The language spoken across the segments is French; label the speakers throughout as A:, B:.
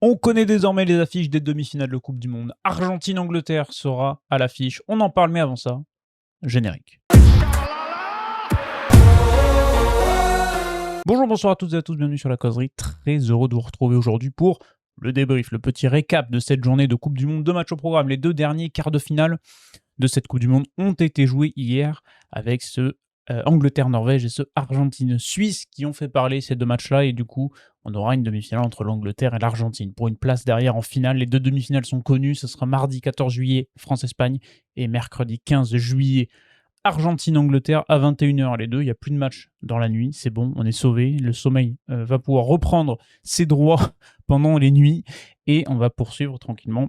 A: On connaît désormais les affiches des demi-finales de Coupe du Monde. Argentine-Angleterre sera à l'affiche. On en parle, mais avant ça, générique. Bonjour, bonsoir à toutes et à tous, bienvenue sur la causerie. Très heureux de vous retrouver aujourd'hui pour le débrief, le petit récap de cette journée de Coupe du Monde. 2 matchs au programme. Les 2 derniers quarts de finale de cette Coupe du Monde ont été joués hier avec ce Angleterre-Norvège et ce Argentine-Suisse qui ont fait parler ces 2 matchs-là. Et du coup, on aura une demi-finale entre l'Angleterre et l'Argentine pour une place derrière en finale. Les 2 demi-finales sont connues. Ce sera mardi 14 juillet, France-Espagne, et mercredi 15 juillet, Argentine-Angleterre à 21h. Les deux, il n'y a plus de match dans la nuit. C'est bon, on est sauvé. Le sommeil va pouvoir reprendre ses droits pendant les nuits. Et on va poursuivre tranquillement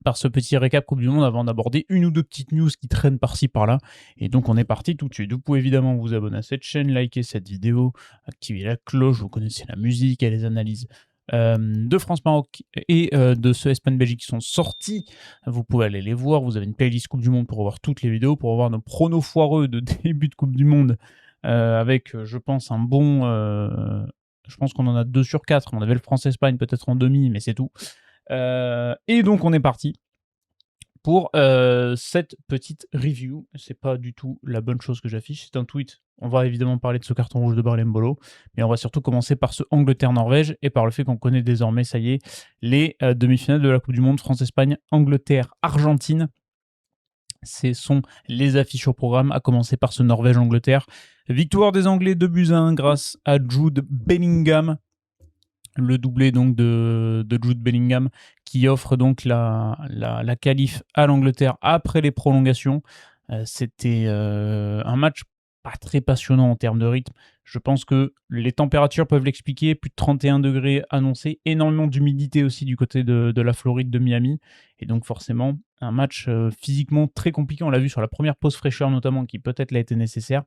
A: par ce petit récap Coupe du Monde avant d'aborder une ou deux petites news qui traînent par-ci par-là. Et donc on est parti tout de suite. Vous pouvez évidemment vous abonner à cette chaîne, liker cette vidéo, activer la cloche, vous connaissez la musique et les analyses de France-Maroc et de ce Espagne-Belgique qui sont sortis. Vous pouvez aller les voir. Vous avez une playlist Coupe du Monde pour voir toutes les vidéos, pour voir nos pronos foireux de début de Coupe du Monde avec, je pense, un bon... je pense qu'on en a 2 sur 4. On avait le France-Espagne peut-être en demi, mais c'est tout. Et donc on est parti pour cette petite review. C'est pas du tout la bonne chose que j'affiche, c'est un tweet. On va évidemment parler de ce carton rouge de Brelem Bolo, mais on va surtout commencer par ce Angleterre-Norvège et par le fait qu'on connaît désormais, ça y est, les demi-finales de la Coupe du Monde, France-Espagne, Angleterre-Argentine. Ce sont les affiches au programme, à commencer par ce Norvège-Angleterre. Victoire des Anglais 2-1 grâce à Jude Bellingham. Le doublé donc de Jude Bellingham qui offre donc la qualif à l'Angleterre après les prolongations. C'était un match pas très passionnant en termes de rythme. Je pense que les températures peuvent l'expliquer. Plus de 31 degrés annoncés. Énormément d'humidité aussi du côté de la Floride, de Miami. Et donc forcément, un match physiquement très compliqué. On l'a vu sur la première pause fraîcheur notamment, qui peut-être l'a été nécessaire.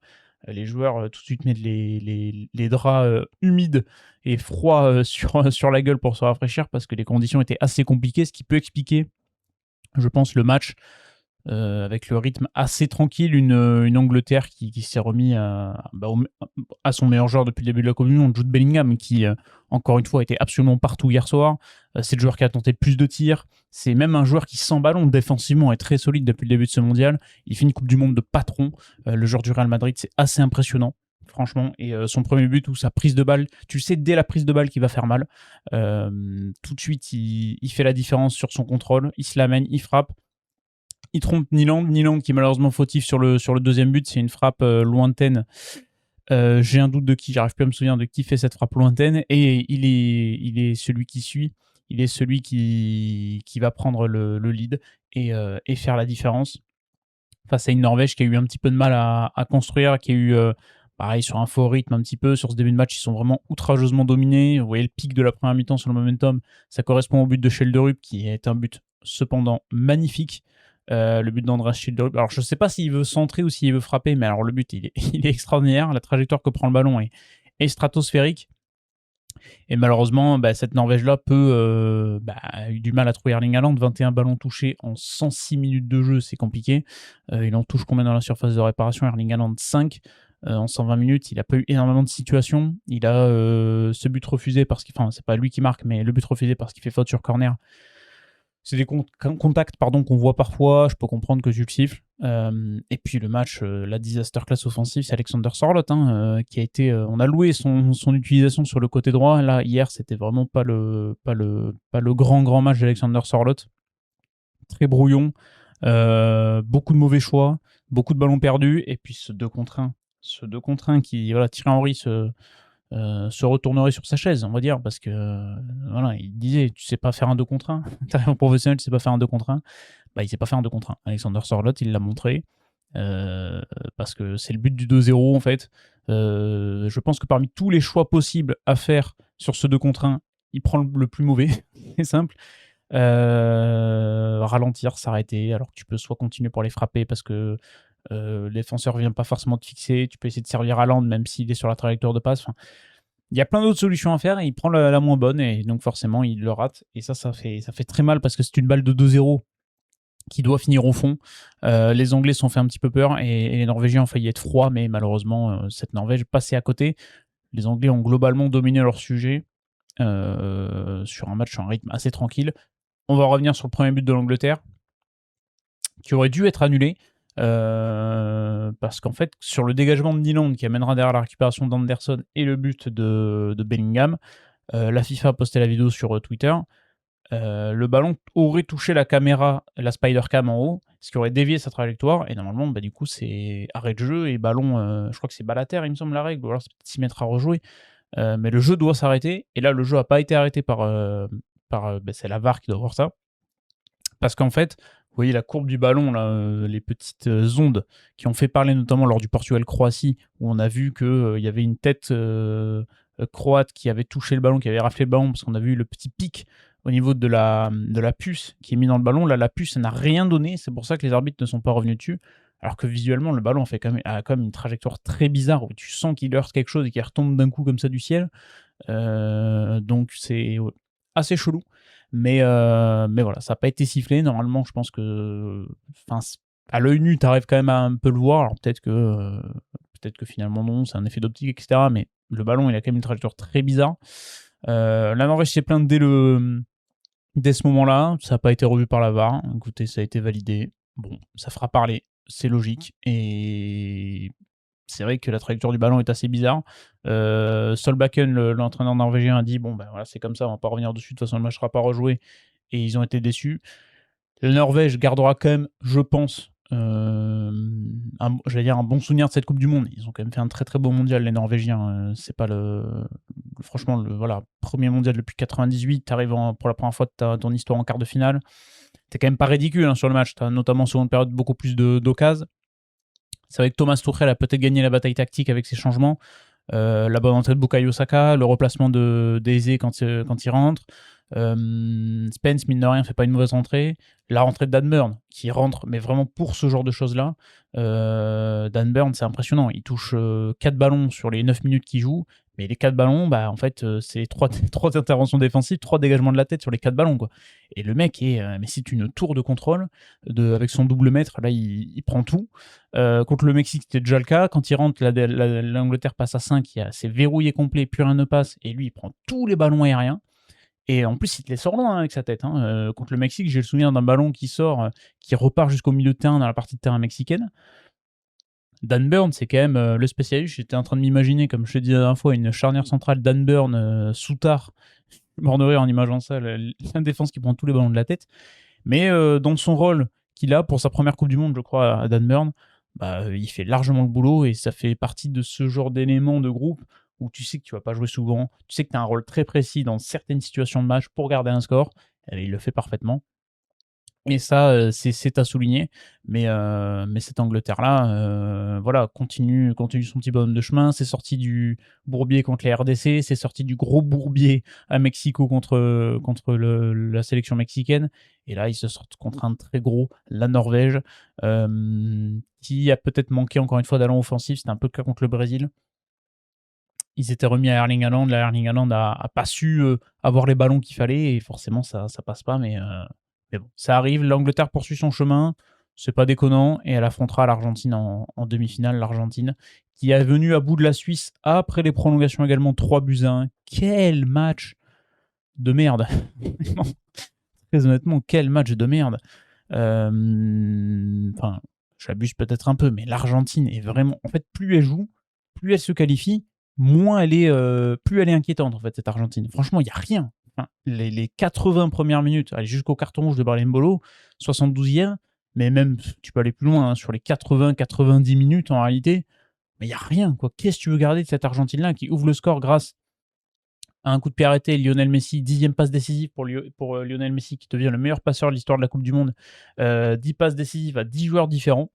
A: Les joueurs tout de suite mettent les draps humides et froids sur la gueule pour se rafraîchir parce que les conditions étaient assez compliquées, ce qui peut expliquer, je pense, le match avec le rythme assez tranquille, une Angleterre qui s'est remis à son meilleur joueur depuis le début de la Coupe du Monde, Jude Bellingham, qui encore une fois était absolument partout hier soir. C'est le joueur qui a tenté le plus de tirs. C'est même un joueur qui, sans ballon, défensivement est très solide depuis le début de ce mondial. Il fait une Coupe du Monde de patron. Le joueur du Real Madrid, c'est assez impressionnant, franchement. Et son premier but ou sa prise de balle, tu le sais dès la prise de balle qu'il va faire mal. Tout de suite, il fait la différence sur son contrôle. Il se l'amène, il frappe. Il trompe Nyland qui est malheureusement fautif sur le deuxième but. C'est une frappe lointaine. J'ai un doute de qui, j'arrive plus à me souvenir de qui fait cette frappe lointaine. Et il est celui qui suit. Il est celui qui va prendre le lead et faire la différence face à une Norvège qui a eu un petit peu de mal à construire, qui a eu, pareil, sur un faux rythme un petit peu. Sur ce début de match, ils sont vraiment outrageusement dominés. Vous voyez le pic de la première mi-temps sur le momentum. Ça correspond au but de Schjelderup, qui est un but cependant magnifique. Le but d'Andreas Schjelderup. Alors je ne sais pas s'il veut centrer ou s'il veut frapper, mais alors le but il est extraordinaire. La trajectoire que prend le ballon est stratosphérique. Et malheureusement, cette Norvège-là a eu du mal à trouver Erling Haaland. 21 ballons touchés en 106 minutes de jeu, c'est compliqué. Il en touche combien dans la surface de réparation? Erling Haaland 5 en 120 minutes. Il n'a pas eu énormément de situations. Il a ce but refusé parce qu'il, enfin c'est pas lui qui marque, mais le but refusé parce qu'il fait faute sur corner. C'est des contacts qu'on voit parfois, je peux comprendre que tu le siffles. Et puis le match, la disaster class offensive, c'est Alexander Sørloth qui a été... on a loué son utilisation sur le côté droit. Là, hier, c'était vraiment pas le grand match d'Alexander Sørloth. Très brouillon, beaucoup de mauvais choix, beaucoup de ballons perdus, et puis ce 2 contre 1 qui, voilà, Thierry Henry se retournerait sur sa chaise, on va dire, parce que voilà, il disait, tu sais pas faire un 2 contre 1, t'es un professionnel, tu sais pas faire un 2 contre 1, il sait pas faire un 2 contre 1. Alexander Sørloth, il l'a montré, parce que c'est le but du 2-0 en fait. Je pense que parmi tous les choix possibles à faire sur ce 2 contre 1, il prend le plus mauvais, c'est simple. Ralentir, s'arrêter, alors que tu peux soit continuer pour les frapper parce que le défenseur vient pas forcément te fixer, tu peux essayer de servir Haaland même s'il est sur la trajectoire de passe. Enfin, il y a plein d'autres solutions à faire et il prend la moins bonne et donc forcément il le rate. Et ça fait très mal parce que c'est une balle de 2-0 qui doit finir au fond. Les Anglais se sont fait un petit peu peur et les Norvégiens ont failli être froids, mais malheureusement cette Norvège passait à côté. Les Anglais ont globalement dominé leur sujet. sur un match sur un rythme assez tranquille. On va revenir sur le premier but de l'Angleterre, qui aurait dû être annulé, parce qu'en fait, sur le dégagement de Nyland qui amènera derrière la récupération d'Anderson et le but de Bellingham, la FIFA a posté la vidéo sur Twitter. Le ballon aurait touché la caméra, la spider cam en haut, ce qui aurait dévié sa trajectoire, et normalement, du coup, c'est arrêt de jeu et ballon, je crois que c'est balle à terre, il me semble, la règle, ou alors c'est peut-être 6 mètres à rejouer. Mais le jeu doit s'arrêter, et là, le jeu n'a pas été arrêté par c'est la VAR qui doit voir ça. Parce qu'en fait, vous voyez la courbe du ballon, là, les petites ondes qui ont fait parler notamment lors du Portugal-Croatie, où on a vu qu'il y avait une tête croate qui avait touché le ballon, qui avait raflé le ballon, parce qu'on a vu le petit pic au niveau de la puce qui est mis dans le ballon. Là, la puce n'a rien donné, c'est pour ça que les arbitres ne sont pas revenus dessus. Alors que visuellement, le ballon a quand même une trajectoire très bizarre, où tu sens qu'il heurte quelque chose et qu'il retombe d'un coup comme ça du ciel. Donc c'est assez chelou. Mais voilà, ça n'a pas été sifflé. Normalement, je pense que à l'œil nu, tu arrives quand même à un peu le voir. Alors peut-être que finalement non, c'est un effet d'optique, etc. Mais le ballon, il a quand même une trajectoire très bizarre. La Norvège s'est plainte dès ce moment-là. Ça n'a pas été revu par la VAR. Écoutez, ça a été validé. Bon, ça fera parler. C'est logique. Et c'est vrai que la trajectoire du ballon est assez bizarre. Solbakken, l'entraîneur norvégien, a dit bon, ben voilà, c'est comme ça, on va pas revenir dessus. De toute façon, le match sera pas rejoué. Et ils ont été déçus. La Norvège gardera quand même, je pense, un bon souvenir de cette Coupe du Monde. Ils ont quand même fait un très très beau mondial, les Norvégiens. C'est pas franchement, premier mondial depuis 98. T'arrives pour la première fois de ton histoire en quart de finale. T'es quand même pas ridicule sur le match. T'as notamment sur une période beaucoup plus d'occasions. C'est vrai que Thomas Tuchel a peut-être gagné la bataille tactique avec ses changements. La bonne entrée de Bukayo Saka, le replacement d'Eze quand il rentre. Spence, mine de rien, fait pas une mauvaise rentrée. La rentrée de Dan Burn, qui rentre, mais vraiment pour ce genre de choses-là. Dan Burn, c'est impressionnant. Il touche 4 ballons sur les 9 minutes qu'il joue. Mais les 4 ballons, en fait, c'est 3 interventions défensives, 3 dégagements de la tête sur les 4 ballons, quoi. Et le mec mais c'est une tour de contrôle avec son double mètre. Là, il prend tout. Contre le Mexique, c'était déjà le cas. Quand il rentre, l'Angleterre passe à 5, c'est verrouillé complet, plus rien ne passe. Et lui, il prend tous les ballons aériens. Et en plus, il te les sort loin avec sa tête. Contre le Mexique, j'ai le souvenir d'un ballon qui sort, qui repart jusqu'au milieu de terrain dans la partie de terrain mexicaine. Dan Burn, c'est quand même le spécialiste. J'étais en train de m'imaginer, comme je te disais la dernière fois, une charnière centrale Dan Burn, Soutard, mort de rire en imaginant ça, la défense qui prend tous les ballons de la tête. Mais dans son rôle qu'il a pour sa première Coupe du Monde, je crois, à Dan Burn, il fait largement le boulot et ça fait partie de ce genre d'éléments de groupe où tu sais que tu vas pas jouer souvent, tu sais que tu as un rôle très précis dans certaines situations de match pour garder un score, et il le fait parfaitement. Et ça, c'est à souligner. Mais cette Angleterre-là, voilà, continue son petit bonhomme de chemin. C'est sorti du bourbier contre les RDC, c'est sorti du gros bourbier à Mexico contre la sélection mexicaine. Et là, ils se sortent contre un très gros, la Norvège, qui a peut-être manqué encore une fois d'allant offensif. C'était un peu le cas contre le Brésil. Ils étaient remis à Erling Haaland. Là, Erling Haaland a pas su avoir les ballons qu'il fallait. Et forcément, ça passe pas. Mais bon, ça arrive. L'Angleterre poursuit son chemin. C'est pas déconnant. Et elle affrontera l'Argentine en demi-finale. L'Argentine qui est venue à bout de la Suisse après les prolongations également 3-1. Quel match de merde. Très honnêtement, quel match de merde. Enfin, j'abuse peut-être un peu, mais l'Argentine est vraiment... En fait, plus elle joue, plus elle se qualifie, moins plus elle est inquiétante, en fait, cette Argentine. Franchement, il n'y a rien. Enfin, les 80 premières minutes, allez, jusqu'au carton rouge de Brahim Mbolo, 72e, mais même, tu peux aller plus loin, sur les 80-90 minutes, en réalité, mais il n'y a rien, quoi. Qu'est-ce que tu veux garder de cette Argentine-là qui ouvre le score grâce à un coup de pied arrêté, Lionel Messi, 10e passe décisive pour Lionel Messi, qui devient le meilleur passeur de l'histoire de la Coupe du Monde. 10 passes décisives à 10 joueurs différents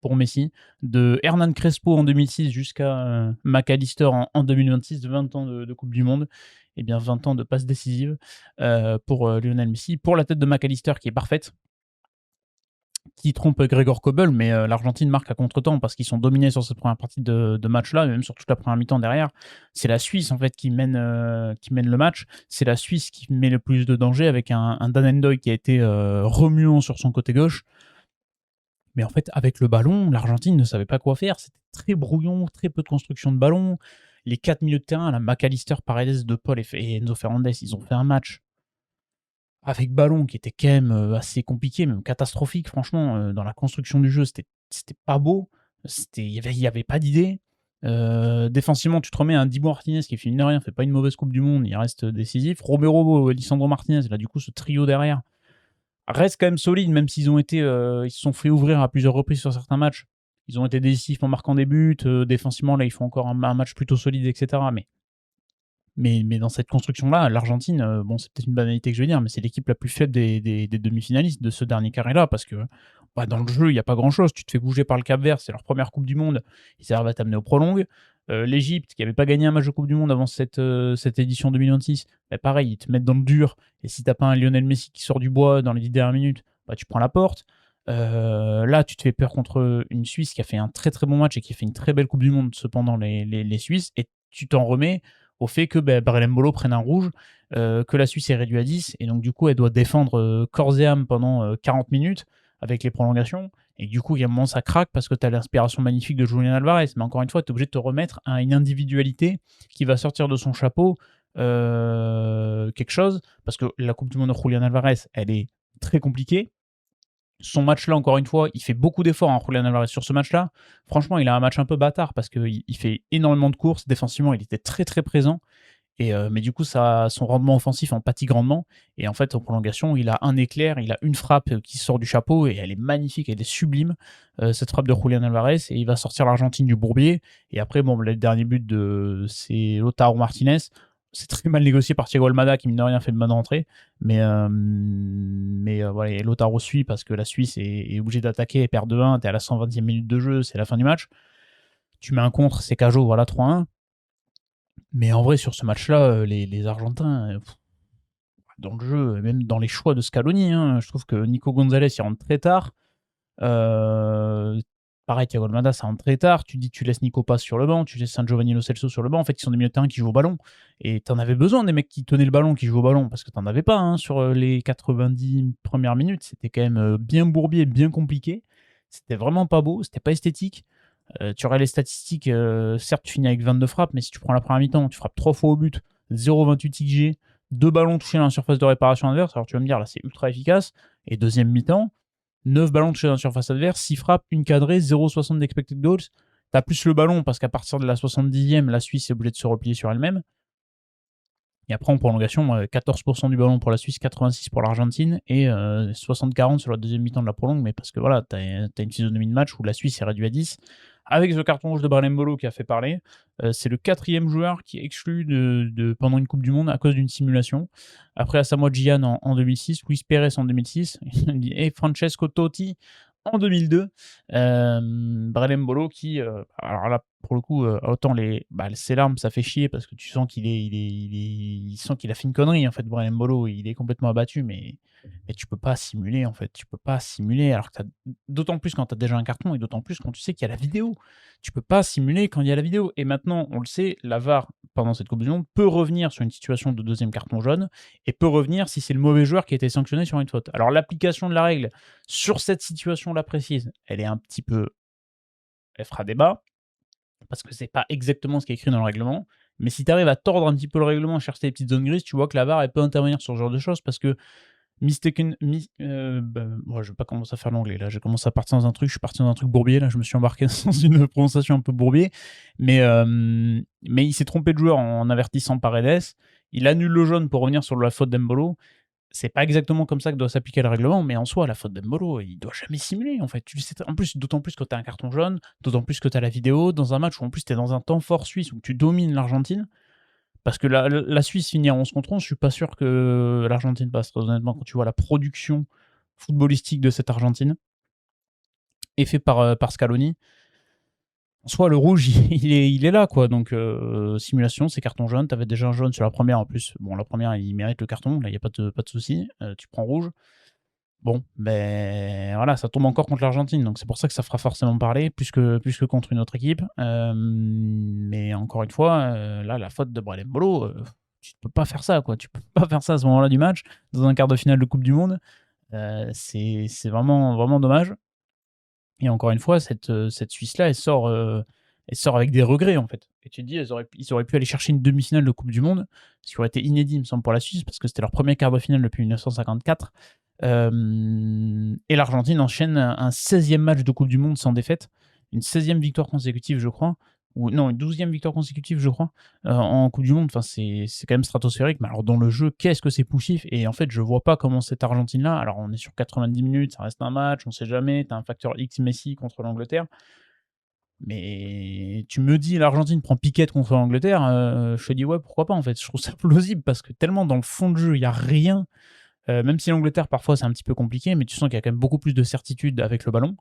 A: pour Messi. De Hernan Crespo en 2006 jusqu'à McAllister en 2026, 20 ans de Coupe du Monde. Et bien 20 ans de passes décisives pour Lionel Messi. Pour la tête de McAllister qui est parfaite, qui trompe Gregor Kobel, mais l'Argentine marque à contre-temps parce qu'ils sont dominés sur cette première partie de match-là, et même sur toute la première mi-temps derrière. C'est la Suisse en fait qui mène le match. C'est la Suisse qui met le plus de danger avec un Dan Endoy qui a été remuant sur son côté gauche. Mais en fait, avec le ballon, l'Argentine ne savait pas quoi faire. C'était très brouillon, très peu de construction de ballon. Les 4 milieux de terrain, là, McAllister, Paredes, De Paul et Enzo Fernandez, ils ont fait un match avec ballon qui était quand même assez compliqué, même catastrophique, franchement. Dans la construction du jeu, c'était pas beau. Il y avait pas d'idée. Défensivement, tu te remets à un Dibu Martinez qui fait mine de rien, fait pas une mauvaise Coupe du Monde, il reste décisif. Romero, Lisandro Martinez, là, du coup, ce trio derrière reste quand même solide, même s'ils ont été, ils se sont fait ouvrir à plusieurs reprises sur certains matchs. Ils ont été décisifs en marquant des buts. Défensivement, là, ils font encore un match plutôt solide, etc. Mais dans cette construction-là, l'Argentine, bon, c'est peut-être une banalité que je vais dire, mais c'est l'équipe la plus faible des demi-finalistes de ce dernier carré-là, parce que dans le jeu, il n'y a pas grand-chose. Tu te fais bouger par le Cap-Vert, c'est leur première Coupe du Monde, ils arrivent à t'amener au prolongue. L'Égypte, qui n'avait pas gagné un match de Coupe du Monde avant cette édition 2026, pareil, ils te mettent dans le dur, et si t'as pas un Lionel Messi qui sort du bois dans les 10 dernières minutes, tu prends la porte. Là, tu te fais peur contre une Suisse qui a fait un très très bon match et qui fait une très belle Coupe du Monde, cependant, les Suisses, et tu t'en remets au fait que Brelem Bolo prenne un rouge, que la Suisse est réduite à 10, et donc du coup elle doit défendre corps et âme pendant 40 minutes avec les prolongations, et du coup il y a un moment ça craque parce que tu as l'inspiration magnifique de Julian Alvarez, mais encore une fois tu es obligé de te remettre à une individualité qui va sortir de son chapeau quelque chose, parce que la Coupe du Monde de Julian Alvarez, elle est très compliquée. Son match-là, encore une fois, il fait beaucoup d'efforts, Julian Alvarez, sur ce match-là. Franchement, il a un match un peu bâtard parce qu'il fait énormément de courses. Défensivement, il était très très présent. Mais du coup, son rendement offensif en pâtit grandement. Et en fait, en prolongation, il a un éclair, il a une frappe qui sort du chapeau et elle est magnifique, elle est sublime, cette frappe de Julian Alvarez. Et il va sortir l'Argentine du bourbier. Et après, bon, le dernier but, c'est Lautaro Martinez. C'est très mal négocié par Thiago Almada qui, mine de rien, fait une bonne rentrée. Mais voilà, et Lautaro suit parce que la Suisse est obligée d'attaquer et perd 2-1. T'es à la 120e minute de jeu, c'est la fin du match. Tu mets un contre, c'est Cajo, voilà, 3-1. Mais en vrai, sur ce match-là, les Argentins, dans le jeu, même dans les choix de Scaloni, je trouve que Nico Gonzalez, il rentre très tard. Pareil, Thiago Almada, ça rentre très tard. Tu laisses Nico Paz sur le banc, tu laisses San Giovanni Lo Celso sur le banc. En fait, ils sont des milieux de terrain qui jouent au ballon. Et t'en avais besoin des mecs qui tenaient le ballon, qui jouent au ballon, parce que t'en avais pas sur les 90 premières minutes. C'était quand même bien bourbier, bien compliqué. C'était vraiment pas beau, c'était pas esthétique. Tu aurais les statistiques, certes, tu finis avec 22 frappes, mais si tu prends la première mi-temps, tu frappes 3 fois au but, 0,28 XG, 2 ballons touchés dans la surface de réparation adverse. Alors tu vas me dire, là, c'est ultra efficace. Et deuxième mi-temps, 9 ballons touchés dans la surface adverse, 6 frappes, une cadrée, 0,60 d'expected goals. T'as plus le ballon parce qu'à partir de la 70e, la Suisse est obligée de se replier sur elle-même. Et après, en prolongation, 14% du ballon pour la Suisse, 86% pour l'Argentine et 60-40 sur la deuxième mi-temps de la prolongue, mais parce que voilà, t'as une physionomie de match où la Suisse est réduite à 10. Avec ce carton rouge de Brelem Bolo qui a fait parler, c'est le 4e joueur qui est exclu pendant une Coupe du Monde à cause d'une simulation. Après Asamoah Gyan en 2006, Luis Pérez en 2006 et Francesco Totti en 2002. Brelem Bolo qui, alors là, pour le coup, autant ses larmes, ça fait chier parce que tu sens il sent qu'il a fait une connerie, en fait, Brelem Bolo. Il est complètement abattu, mais tu peux pas simuler, en fait. Tu peux pas simuler, alors que d'autant plus quand tu as déjà un carton et d'autant plus quand tu sais qu'il y a la vidéo. Tu peux pas simuler quand il y a la vidéo. Et maintenant, on le sait, la VAR, pendant cette Coupe du Monde, peut revenir sur une situation de deuxième carton jaune et peut revenir si c'est le mauvais joueur qui a été sanctionné sur une faute. Alors, l'application de la règle sur cette situation-là précise, elle fera débat, parce que c'est pas exactement ce qui est écrit dans le règlement. Mais si tu arrives à tordre un petit peu le règlement, chercher les petites zones grises, tu vois que la VAR, elle peut intervenir sur ce genre de choses, parce que je vais pas commencer à faire l'anglais, là, j'ai commencé à partir dans un truc, je suis parti dans un truc bourbier, là, je me suis embarqué dans une prononciation un peu bourbier, mais il s'est trompé de joueur en avertissant Paredes, il annule le jaune pour revenir sur la faute d'Embolo. C'est pas exactement comme ça que doit s'appliquer le règlement, mais en soi, la faute d'Embolo, il doit jamais simuler, en fait. Tu le sais, en plus, d'autant plus que tu as un carton jaune, d'autant plus que tu as la vidéo, dans un match où en plus tu es dans un temps fort suisse, où tu domines l'Argentine, parce que la Suisse finit en 11 contre 11, je suis pas sûr que l'Argentine passe, très honnêtement, quand tu vois la production footballistique de cette Argentine, et fait par Scaloni. En soi, le rouge, il est là, quoi. Donc, simulation, c'est carton jaune. Tu avais déjà un jaune sur la première, en plus. Bon, la première, il mérite le carton, là, il n'y a pas de souci. Tu prends rouge. Bon, voilà, ça tombe encore contre l'Argentine, donc c'est pour ça que ça fera forcément parler, plus que contre une autre équipe. Mais encore une fois, là, la faute de Brelem Bolo, tu ne peux pas faire ça, quoi. Tu peux pas faire ça à ce moment-là du match, dans un quart de finale de Coupe du Monde. C'est vraiment, vraiment dommage. Et encore une fois, cette Suisse-là, elle sort avec des regrets, en fait. Et tu te dis, ils auraient pu aller chercher une demi-finale de Coupe du Monde, ce qui aurait été inédit, il me semble, pour la Suisse, parce que c'était leur premier quart de finale depuis 1954. Et l'Argentine enchaîne un 16e match de Coupe du Monde sans défaite, une 16e victoire consécutive, je crois, ou non, une 12e victoire consécutive, je crois, en Coupe du Monde. Enfin, c'est quand même stratosphérique, mais alors dans le jeu, qu'est-ce que c'est poussif. Et en fait, je vois pas comment cette Argentine-là, alors on est sur 90 minutes, ça reste un match, on sait jamais, t'as un facteur X Messi contre l'Angleterre, mais tu me dis l'Argentine prend Piquet contre l'Angleterre, je te dis ouais, pourquoi pas en fait. Je trouve ça plausible parce que tellement dans le fond de jeu, il y a rien. Même si l'Angleterre parfois c'est un petit peu compliqué, mais tu sens qu'il y a quand même beaucoup plus de certitude avec le ballon.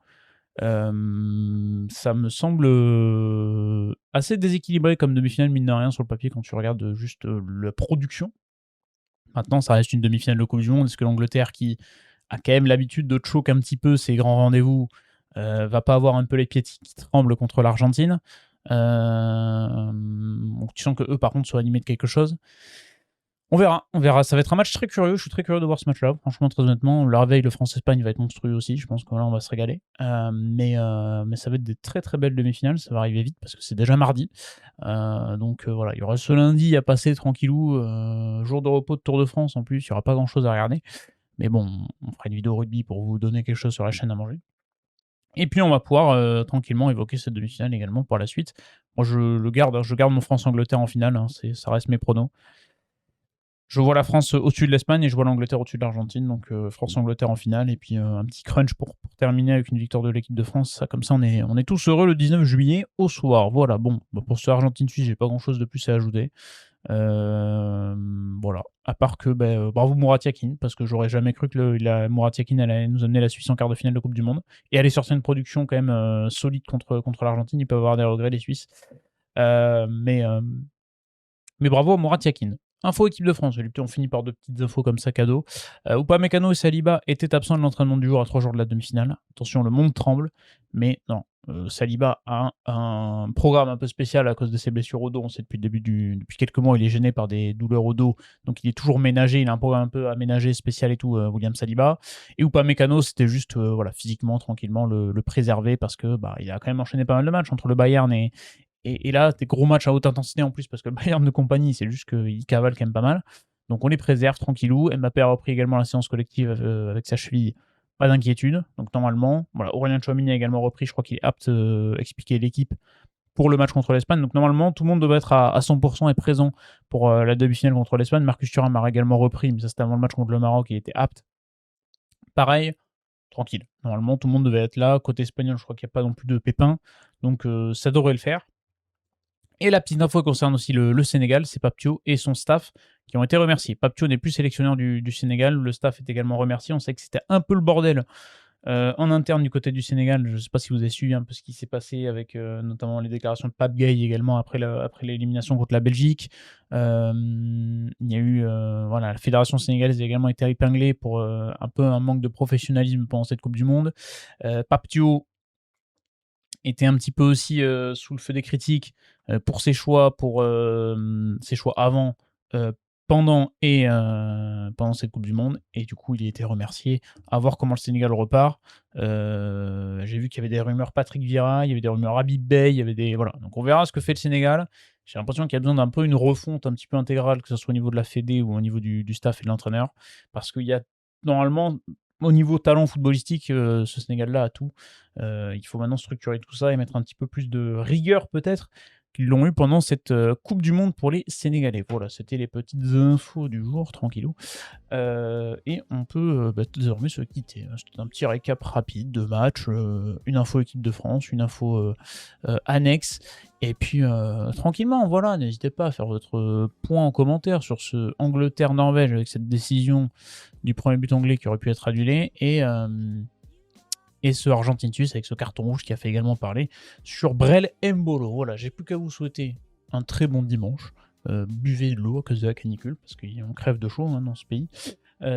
A: Ça me semble assez déséquilibré comme demi-finale, mine de rien, sur le papier, quand tu regardes juste la production. Maintenant, ça reste une demi-finale de Coupe du Monde. Est-ce que l'Angleterre, qui a quand même l'habitude de choquer un petit peu ses grands rendez-vous, va pas avoir un peu les pieds qui tremblent contre l'Argentine? Donc tu sens que eux, par contre, sont animés de quelque chose. On verra. Ça va être un match très curieux. Je suis très curieux de voir ce match-là. Franchement, très honnêtement, le réveil, le France-Espagne va être monstrueux aussi. Je pense que là, on va se régaler. Mais ça va être des très très belles demi-finales. Ça va arriver vite parce que c'est déjà mardi. Donc voilà, il y aura ce lundi à passer tranquillou. Jour de repos de Tour de France en plus. Il n'y aura pas grand-chose à regarder. Mais bon, on fera une vidéo rugby pour vous donner quelque chose sur la chaîne à manger. Et puis on va pouvoir tranquillement évoquer cette demi-finale également pour la suite. Moi, je garde mon France-Angleterre en finale. Ça reste mes pronos. Je vois la France au-dessus de l'Espagne et je vois l'Angleterre au-dessus de l'Argentine. Donc France-Angleterre en finale et puis un petit crunch pour terminer avec une victoire de l'équipe de France. Ça, comme ça, on est tous heureux le 19 juillet au soir. Voilà, bon, pour ce Argentine-Suisse, j'ai pas grand-chose de plus à ajouter. Voilà, à part que bravo Murat Yakin, parce que j'aurais jamais cru que Murat Yakin allait nous amener la Suisse en quart de finale de Coupe du Monde et aller sortir une production quand même solide contre l'Argentine. Ils peuvent avoir des regrets, les Suisses. Mais bravo à Murat Yakin. Info équipe de France, on finit par deux petites infos comme ça cadeau. Upamecano et Saliba étaient absents de l'entraînement du jour à 3 jours de la demi-finale. Attention, le monde tremble, mais non. Saliba a un programme un peu spécial à cause de ses blessures au dos. On sait depuis quelques mois, il est gêné par des douleurs au dos, donc il est toujours ménagé. Il a un programme un peu aménagé, spécial et tout, William Saliba. Et Upamecano, c'était juste physiquement, tranquillement le préserver parce que il a quand même enchaîné pas mal de matchs entre le Bayern et là, des gros matchs à haute intensité en plus, parce que le Bayern de compagnie, c'est juste qu'il cavale quand même pas mal. Donc on les préserve tranquillou. Mbappé a repris également la séance collective avec sa cheville. Pas d'inquiétude. Donc normalement, voilà, Aurélien Tchouameni a également repris. Je crois qu'il est apte à expliquer l'équipe pour le match contre l'Espagne. Donc normalement, tout le monde devrait être à 100% et présent pour la demi-finale contre l'Espagne. Marcus Thuram a également repris, mais ça c'était avant le match contre le Maroc, il était apte. Pareil, tranquille. Normalement, tout le monde devait être là. Côté espagnol, je crois qu'il n'y a pas non plus de pépins. Donc ça devrait le faire. Et la petite info concerne aussi le Sénégal, c'est Papio et son staff qui ont été remerciés. Papio n'est plus sélectionneur du Sénégal, le staff est également remercié. On sait que c'était un peu le bordel en interne du côté du Sénégal. Je ne sais pas si vous avez suivi un peu ce qui s'est passé avec notamment les déclarations de Pape Gueye également après l'élimination contre la Belgique. Il y a eu la fédération sénégalaise a également été épinglée pour un peu un manque de professionnalisme pendant cette Coupe du Monde. Papio était un petit peu aussi sous le feu des critiques pour ses choix avant, pendant cette Coupe du Monde. Et du coup, il a été remercié. À voir comment le Sénégal repart. J'ai vu qu'il y avait des rumeurs Patrick Vieira, il y avait des rumeurs Habib Beye, il y avait des... Voilà. Donc on verra ce que fait le Sénégal. J'ai l'impression qu'il y a besoin d'un peu une refonte un petit peu intégrale, que ce soit au niveau de la Fédé ou au niveau du staff et de l'entraîneur. Parce qu'il y a normalement... Au niveau talent footballistique, ce Sénégal-là a tout. Il faut maintenant structurer tout ça et mettre un petit peu plus de rigueur peut-être qu'ils l'ont eu pendant cette Coupe du Monde pour les Sénégalais. Voilà, c'était les petites infos du jour, tranquillou. Et on peut désormais se quitter. C'était un petit récap rapide de match, une info équipe de France, une info annexe. Et puis tranquillement, voilà, n'hésitez pas à faire votre point en commentaire sur ce Angleterre-Norvège avec cette décision du premier but anglais qui aurait pu être annulé et ce Argentine-Suisse avec ce carton rouge qui a fait également parler sur Brel Mbolo. Voilà, j'ai plus qu'à vous souhaiter un très bon dimanche. Buvez de l'eau à cause de la canicule parce qu'on crève de chaud dans ce pays.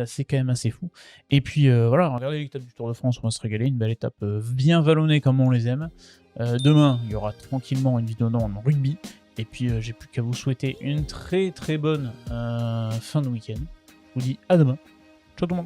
A: C'est quand même assez fou. Et puis voilà, regardez l'étape du Tour de France, on va se régaler. Une belle étape bien vallonnée comme on les aime. Demain, il y aura tranquillement une vidéo en rugby. Et puis j'ai plus qu'à vous souhaiter une très très bonne fin de week-end. Je vous dis à demain. Ciao tout le monde.